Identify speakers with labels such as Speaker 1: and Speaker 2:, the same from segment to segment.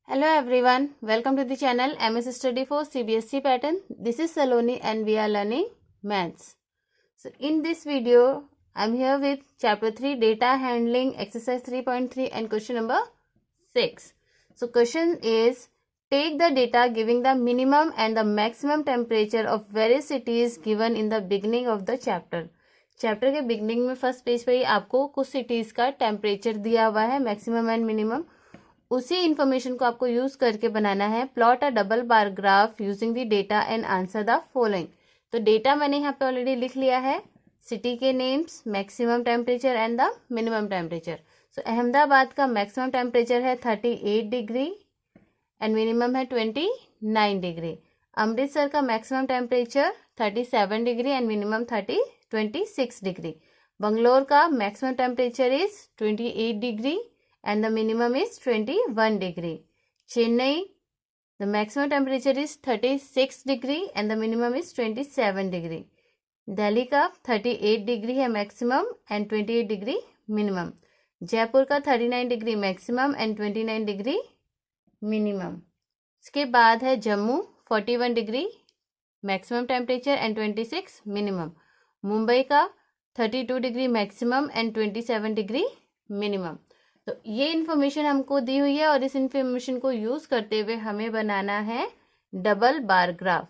Speaker 1: Hello everyone, welcome to the channel MS Study for CBSE pattern. This is Saloni and we are learning maths. So in this video, I am here with chapter 3 data handling exercise 3.3 and question number 6. So question is, take the data giving the minimum and the maximum temperature of various cities given in the beginning of the chapter. Chapter के beginning में first page पर ही आपको कुछ cities का temperature दिया हुआ है, maximum and minimum. उसी इंफॉर्मेशन को आपको यूज करके बनाना है. Plot a double bar graph using the data and answer the following. तो डेटा मैंने यहाँ पे ऑलरेडी लिख लिया है, सिटी के names, maximum temperature and the minimum temperature. So Ahmedabad का मैक्सिमम टेम्परेचर है 38 डिग्री एंड मिनिमम है 29 डिग्री. अमृतसर का maximum temperature 37 degree and minimum 26 degree. Bangalore का maximum temperature is 28 degree and the minimum is 21 degree. Chennai, the maximum temperature is 36 degree and the minimum is 27 degree. Delhi का 38 degree है maximum and 28 degree minimum. Jaipur का 39 degree maximum and 29 degree minimum. इसके बाद है Jammu 41 degree maximum temperature and 26 minimum. Mumbai का 32 degree maximum and 27 degree minimum. तो ये information हमको दी हुई है और इस इन्फॉर्मेशन को यूज करते हुए हमें बनाना है डबल बार ग्राफ.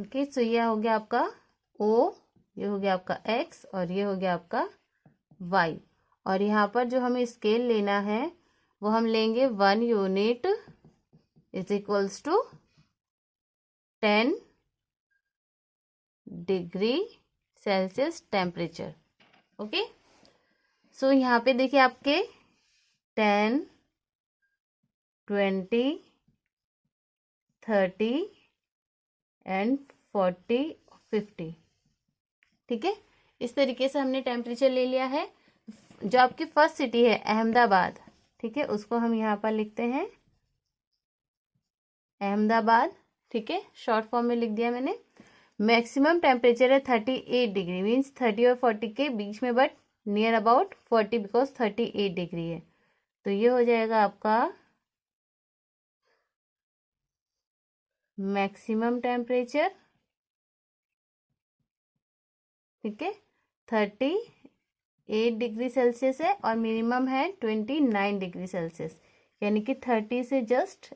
Speaker 1: ओके, सो ये हो गया आपका O, ये हो गया आपका X और ये हो गया आपका Y. और यहाँ पर जो हमें स्केल लेना है वो हम लेंगे 1 unit is equals to 10 degree Celsius temperature. Okay, so यहाँ पे देखिए आपके 10, 20, 30 एंड 40, 50. ठीक है, इस तरीके से हमने टेम्परेचर ले लिया है. जो आपकी फर्स्ट सिटी है अहमदाबाद, ठीक है, उसको हम यहाँ पर लिखते हैं अहमदाबाद. ठीक है, शॉर्ट फॉर्म में लिख दिया मैंने. मैक्सिमम टेम्परेचर है 38 डिग्री, मीन्स 30 और 40 के बीच में, but near about 40 because 38 degree है. तो ये हो जाएगा आपका मैक्सिमम टेम्परेचर. ठीक है, 38 डिग्री सेल्सियस है और मिनिमम है 29 डिग्री सेल्सियस, यानी कि 30 से जस्ट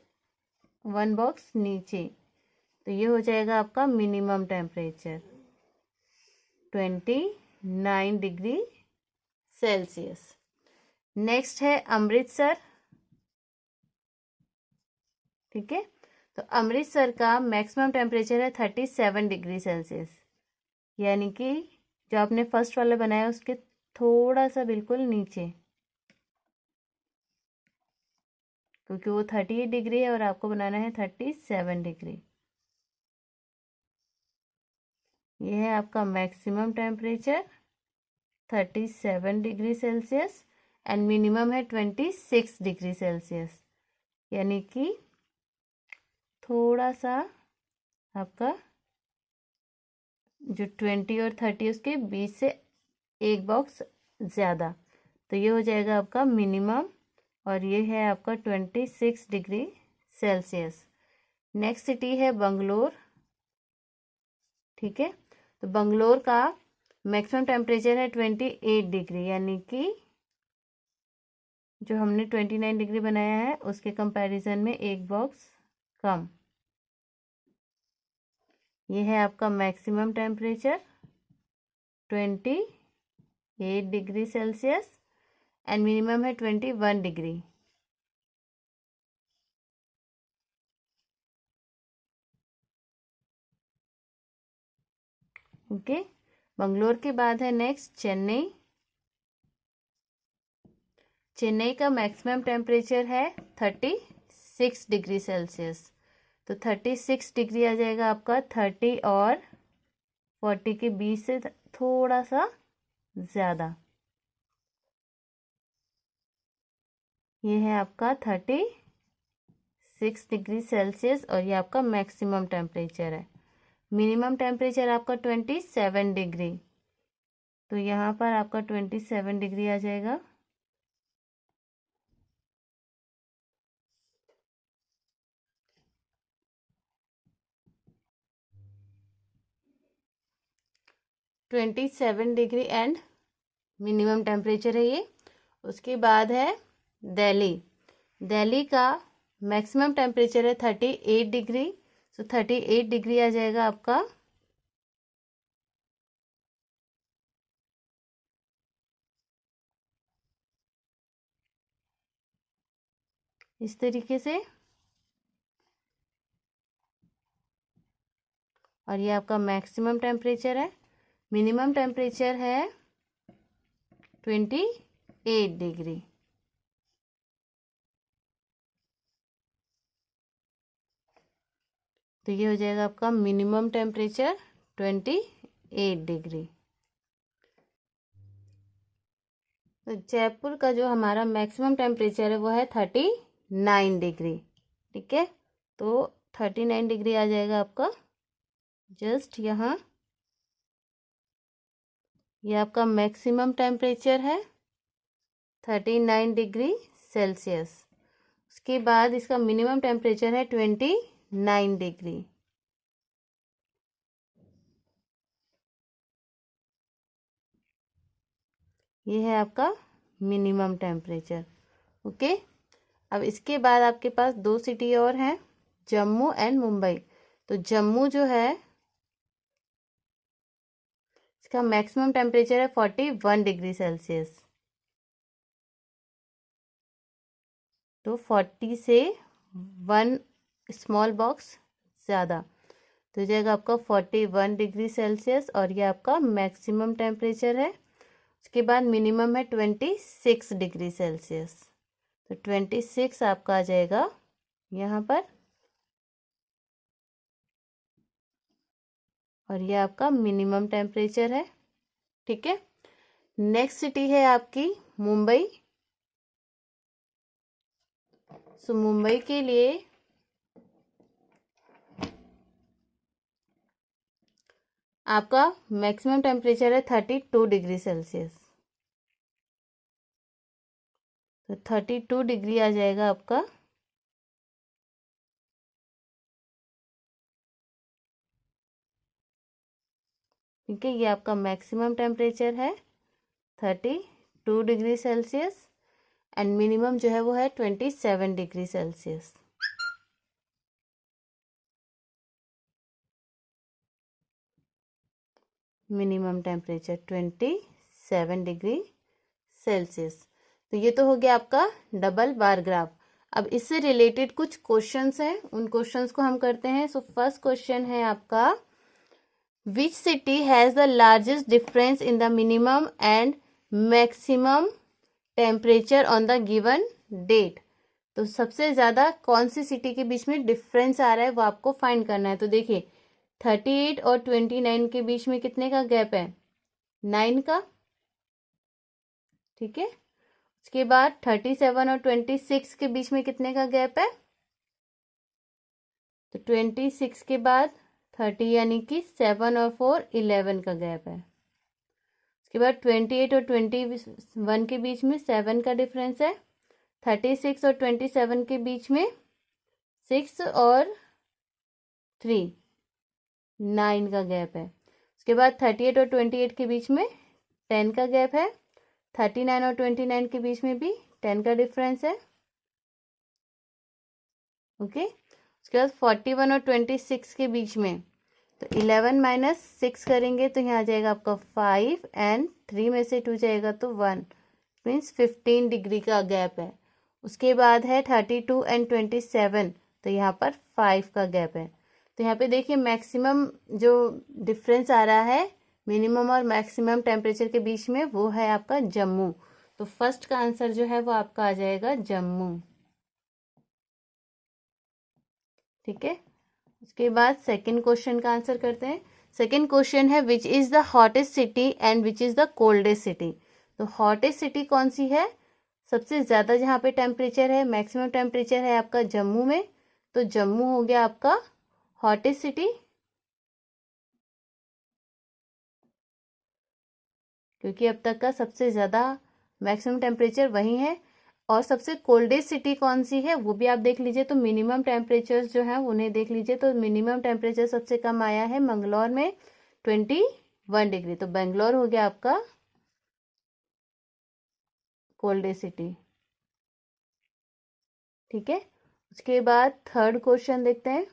Speaker 1: 1 बॉक्स नीचे. तो ये हो जाएगा आपका minimum temperature 29 degree Celsius. Next है अमृतसर. ठीक है, तो अमृतसर का मैक्सिमम टेम्परेचर है 37 डिग्री सेल्सियस, यानी कि जो आपने फर्स्ट वाला बनाया उसके थोड़ा सा बिल्कुल नीचे, क्योंकि वो 38 डिग्री है और आपको बनाना है 37 डिग्री. ये है आपका maximum temperature 37 degree Celsius and minimum है 26 डिग्री सेल्सियस, यानी कि थोड़ा सा आपका जो 20 और 30 उसके बीच से एक बॉक्स ज़्यादा. तो ये हो जाएगा आपका मिनिमम और ये है आपका 26 डिग्री सेल्सियस. नेक्स्ट सिटी है बंगलोर. ठीक है, तो बंगलोर का मैक्सिमम टेम्परेचर है 28 डिग्री, यानी कि जो हमने 29 डिग्री बनाया है उसके कंपैरिजन में एक बॉक्स कम. ये है आपका maximum temperature 28 degree Celsius and minimum है 21 डिग्री. ओके, बंगलोर के बाद है नेक्स्ट चेन्नई. चेन्नई का मैक्सिमम टेम्परेचर है 36 डिग्री सेल्सियस. तो 36 डिग्री आ जाएगा आपका 30 और 40 के बीच से थोड़ा सा ज़्यादा. ये है आपका 36 डिग्री सेल्सियस और ये आपका मैक्सिमम टेम्परेचर है. मिनिमम टेम्परेचर आपका 27 डिग्री, तो यहाँ पर आपका 27 डिग्री आ जाएगा। $27 एंड मिनिमम टेम्परेचर है ये। उसके बाद है दिल्ली। दिल्ली का मैक्सिमम टेम्परेचर है 38 डिग्री, सो 38 डिग्री आ जाएगा आपका। इस तरीके से, और ये आपका मैक्सिमम टेम्परेचर है। मिनिमम टेम्परेचर है 28 डिग्री। तो ये हो जाएगा आपका मिनिमम टेम्परेचर 28 डिग्री। तो जयपुर का जो हमारा मैक्सिमम टेम्परेचर है वो है 39 डिग्री। ठीक है, तो 39 डिग्री आ जाएगा आपका जस्ट यहाँ। ये आपका मैक्सिमम टेम्परेचर है 39 डिग्री सेल्सियस। उसके बाद इसका मिनिमम टेम्परेचर है 29 डिग्री। ये है आपका मिनिमम टेम्परेचर। ओके, अब इसके बाद आपके पास 2 सिटी और हैं, जम्मू एंड मुंबई। तो जम्मू जो है इसका मैक्सिमम टेम्परेचर है 41 डिग्री सेल्सियस। तो 40 से 1 स्मॉल बॉक्स ज़्यादा, तो जाएगा आपका 41 डिग्री सेल्सियस, और ये आपका मैक्सिमम टेम्परेचर है। उसके बाद मिनिमम है 26 डिग्री सेल्सियस, तो 26 आपका आ जाएगा यहाँ पर, और ये आपका मिनिमम टेम्परेचर है। ठीक है, नेक्स्ट सिटी है आपकी मुंबई। सो मुंबई के लिए आपका मैक्सिमम टेम्परेचर है 32 डिग्री सेल्सियस। तो 32 डिग्री आ जाएगा आपका। ठीक है, ये आपका मैक्सिमम टेम्परेचर है 32 डिग्री सेल्सियस, एंड मिनिमम जो है वो है 27 degree Celsius. Minimum temperature 27 degree Celsius. तो ये तो हो गया आपका डबल बार ग्राफ। अब इससे रिलेटेड कुछ क्वेश्चंस हैं, उन क्वेश्चंस को हम करते हैं। सो फर्स्ट क्वेश्चन है आपका, which city has the largest difference in the minimum and maximum temperature on the given date. तो सबसे ज़्यादा कौन सी सिटी के बीच में डिफरेंस आ रहा है वो आपको फाइंड करना है। तो देखिए 38 और 29 के बीच में कितने का गैप है, 9 का। ठीक है, उसके बाद 37 और 26 के बीच में कितने का गैप है, तो 26 के बाद 30, यानी कि 7 और 4 11 का गैप है। उसके बाद 28 और 21 के बीच में 7 का डिफरेंस है। 36 और 27 के बीच में 6 और 3 9 का गैप है। उसके बाद 38 और 28 के बीच में 10 का गैप है। 39 और 29 के बीच में भी 10 का डिफरेंस है। ओके, उसके बाद 41 और 26 के बीच में, तो 11 माइनस 6 करेंगे तो यहाँ आ जाएगा आपका 5, एंड 3 में से 2 जाएगा तो 1, मीन्स 15 डिग्री का गैप है। उसके बाद है 32 एंड 27, तो यहाँ पर 5 का गैप है। तो यहाँ पे देखिए मैक्सिमम जो डिफरेंस आ रहा है मिनिमम और मैक्सिमम टेम्परेचर के बीच में, वो है आपका जम्मू। तो फर्स्ट का आंसर जो है वो आपका आ जाएगा जम्मू। ठीक है, उसके बाद सेकंड क्वेश्चन का आंसर करते हैं। सेकंड क्वेश्चन है, which is the hottest city and which is the coldest city. तो हॉटेस्ट सिटी कौन सी है, सबसे ज़्यादा जहाँ पे टेम्परेचर है, मैक्सिमम टेम्परेचर है आपका जम्मू में, तो जम्मू हो गया आपका हॉटेस्ट सिटी। क्योंकि अब तक का सबसे ज़्यादा मैक्सिमम टेम्परेचर वही है। और सबसे कोल्डेस्ट सिटी कौन सी है वो भी आप देख लीजिए। तो मिनिमम टेम्परेचर्स जो हैं उन्हें देख लीजिए। तो मिनिमम टेम्परेचर सबसे कम आया है मंगलौर में 21 डिग्री। तो बेंगलोर हो गया आपका कोल्डेस्ट सिटी। ठीक है, उसके बाद थर्ड क्वेश्चन देखते हैं।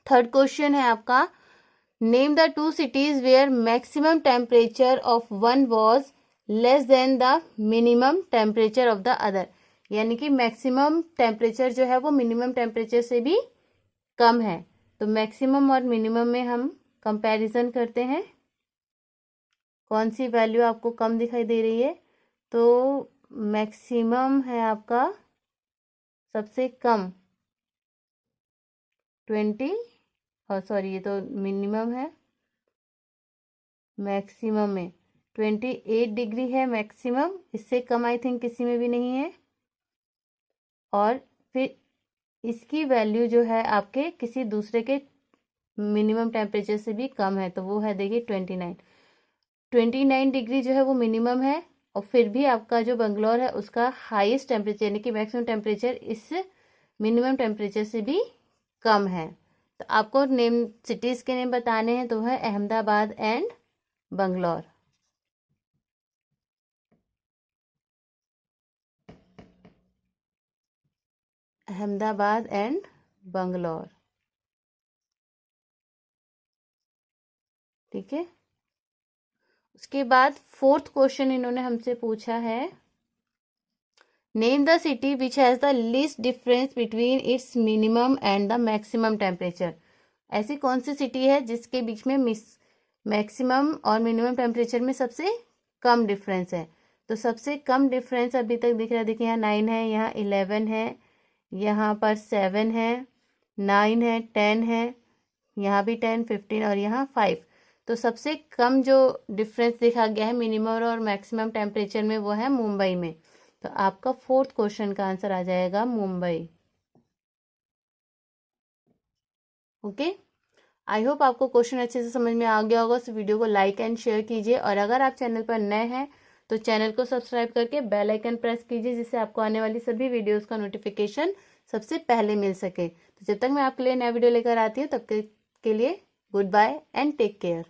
Speaker 1: थर्ड क्वेश्चन है आपका, name the two cities where maximum temperature of one was less than the minimum temperature of the other. यानी कि मैक्सिमम टेम्परेचर जो है वो मिनिमम टेम्परेचर से भी कम है। तो मैक्सिमम और मिनिमम में हम कंपैरिजन करते हैं, कौन सी वैल्यू आपको कम दिखाई दे रही है। तो मैक्सिमम है आपका सबसे कम 20, और सॉरी ये तो मिनिमम है, मैक्सिमम में 28 डिग्री है मैक्सिमम, इससे कम आई थिंक किसी में भी नहीं है। और फिर इसकी वैल्यू जो है आपके किसी दूसरे के मिनिमम टेम्परेचर से भी कम है, तो वो है देखिए 29 डिग्री जो है वो मिनिमम है। और फिर भी आपका जो बेंगलोर है उसका हाईएस्ट टेम्परेचर यानी कि मैक्सिमम टेम्परेचर इस मिनिमम टेम्परेचर से भी कम है। तो आपको नेम सिटीज़ के नेम बताने हैं, तो है अहमदाबाद एंड बेंगलोर। अहमदाबाद एंड बेंगलोर। ठीक है, उसके बाद फोर्थ क्वेश्चन इन्होंने हमसे पूछा है, name the city which has the least difference between its minimum and the maximum temperature. ऐसी कौन सी सिटी है जिसके बीच में मैक्सिमम और मिनिमम टेम्परेचर में सबसे कम डिफरेंस है। तो सबसे कम डिफरेंस अभी तक दिख रहा है, देखिए यहाँ 9 है, यहाँ 11 है, यहाँ पर 7 है, 9 है, 10 है, यहाँ भी 10, 15 और यहाँ 5। तो सबसे कम जो डिफरेंस देखा गया है मिनिमम और मैक्सिमम टेम्परेचर में वो है मुंबई में। तो आपका फोर्थ क्वेश्चन का आंसर आ जाएगा मुंबई। ओके, आई होप आपको क्वेश्चन अच्छे से समझ में आ गया होगा। इस वीडियो को लाइक एंड शेयर कीजिए, और अगर आप चैनल पर नए हैं तो चैनल को सब्सक्राइब करके बेल आइकन प्रेस कीजिए, जिससे आपको आने वाली सभी वीडियोस का नोटिफिकेशन सबसे पहले मिल सके। तो जब तक मैं आपके लिए नया वीडियो लेकर आती हूँ तब तक के लिए goodbye and take care.